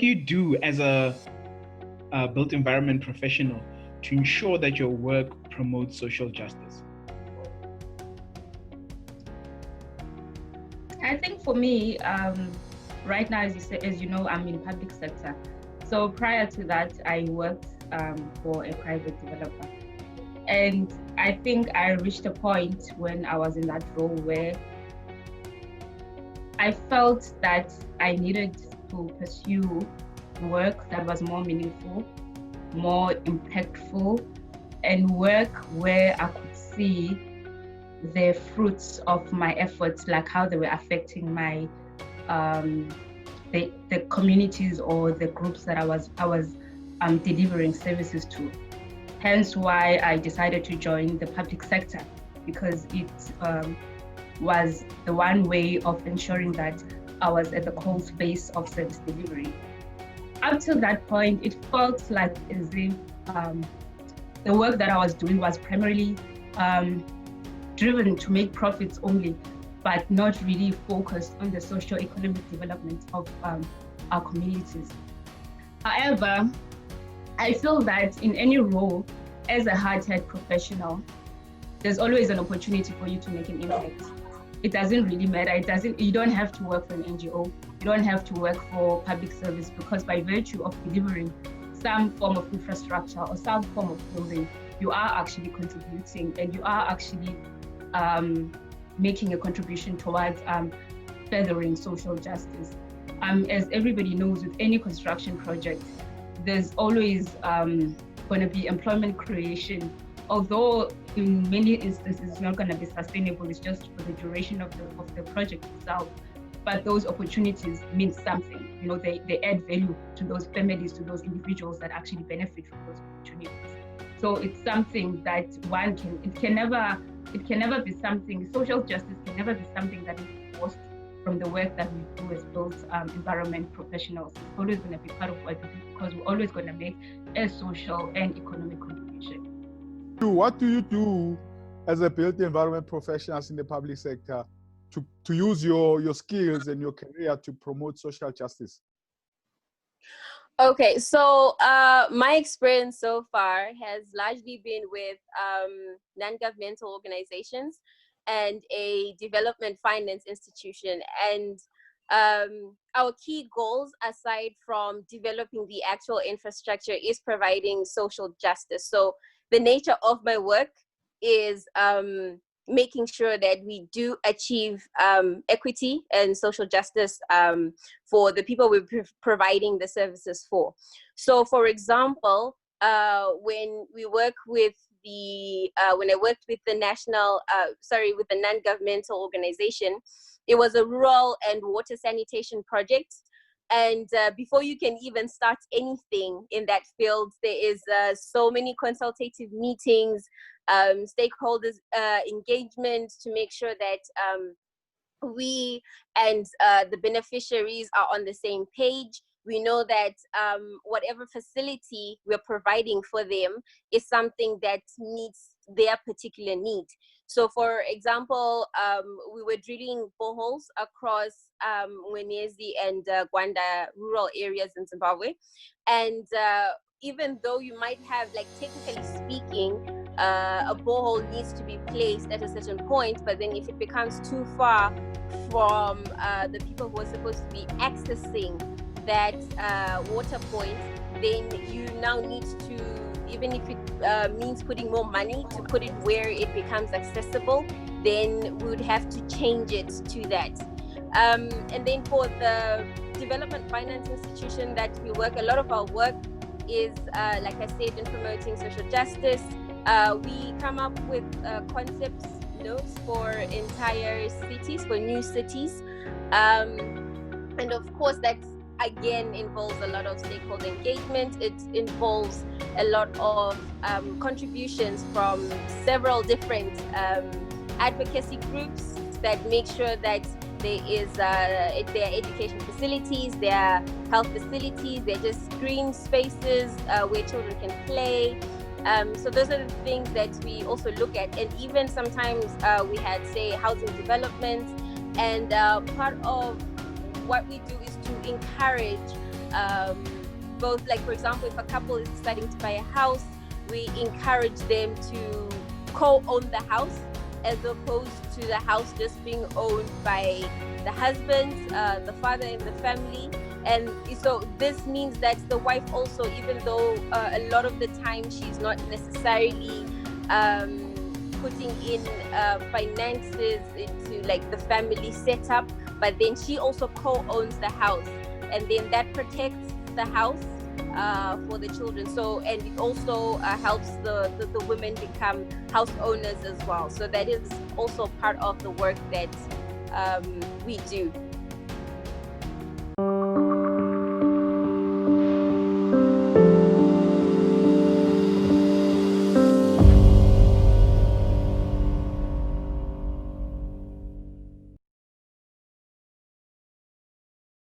do you do as a built environment professional to ensure that your work promotes social justice? I think for me, right now, as you know, I'm in public sector. So prior to that, I worked for a private developer. And I think I reached a point when I was in that role where I felt that I needed to pursue work that was more meaningful, more impactful, and work where I could see the fruits of my efforts, like how they were affecting my the communities or the groups that I was delivering services to. Hence why I decided to join the public sector, because it was the one way of ensuring that I was at the cold space of service delivery. Up to that point, it felt like as if the work that I was doing was primarily driven to make profits only, but not really focused on the socio-economic development of our communities. However, I feel that in any role, as a Hardhat professional, there's always an opportunity for you to make an impact. It doesn't really matter. You don't have to work for an NGO. You don't have to work for public service, because by virtue of delivering some form of infrastructure or some form of building, you are actually contributing, and you are actually making a contribution towards furthering social justice. As everybody knows, with any construction project, there's always going to be employment creation, although in many instances it's not going to be sustainable. It's just for the duration of the project itself. But those opportunities mean something. You know, they add value to those families, to those individuals that actually benefit from those opportunities. So it's something that it can never be something, social justice can never be something that is forced from the work that we do as built environment professionals. It's always going to be part of what we do, because we're always going to make a social and economic contribution. What do you do as a built environment professionals in the public sector to use your skills and your career to promote social justice? Okay, so my experience so far has largely been with non-governmental organizations and a development finance institution. And our key goals, aside from developing the actual infrastructure, is providing social justice. So the nature of my work is making sure that we do achieve equity and social justice for the people we're providing the services for. So, for example, when we work with when I worked with the with the non-governmental organization, it was a rural and water sanitation project. And before you can even start anything in that field, there is so many consultative meetings, stakeholders engagement to make sure that we and the beneficiaries are on the same page. We know that whatever facility we're providing for them is something that meets their particular need. So, for example, we were drilling boreholes across Mwenyezi and Gwanda rural areas in Zimbabwe. And even though you might have, like, technically speaking, a borehole needs to be placed at a certain point, but then if it becomes too far from the people who are supposed to be accessing that water point, then you now need to, even if it means putting more money to put it where it becomes accessible, then we would have to change it to that. And then for the development finance institution that we work, a lot of our work is, like I said, in promoting social justice. We come up with concepts, notes for entire cities, for new cities. And of course, that again involves a lot of stakeholder engagement. It involves a lot of contributions from several different advocacy groups that make sure that there is their education facilities, their health facilities, they're just green spaces where children can play. So those are the things that we also look at. And even sometimes we had, say, housing development. And part of what we do is to encourage both, like for example, if a couple is deciding to buy a house, we encourage them to co-own the house as opposed to the house just being owned by the husband, the father in the family. And so this means that the wife also, even though a lot of the time she's not necessarily putting in finances into like the family setup, but then she also co-owns the house, and then that protects the house for the children. So, and it also helps the women become house owners as well. So that is also part of the work that we do.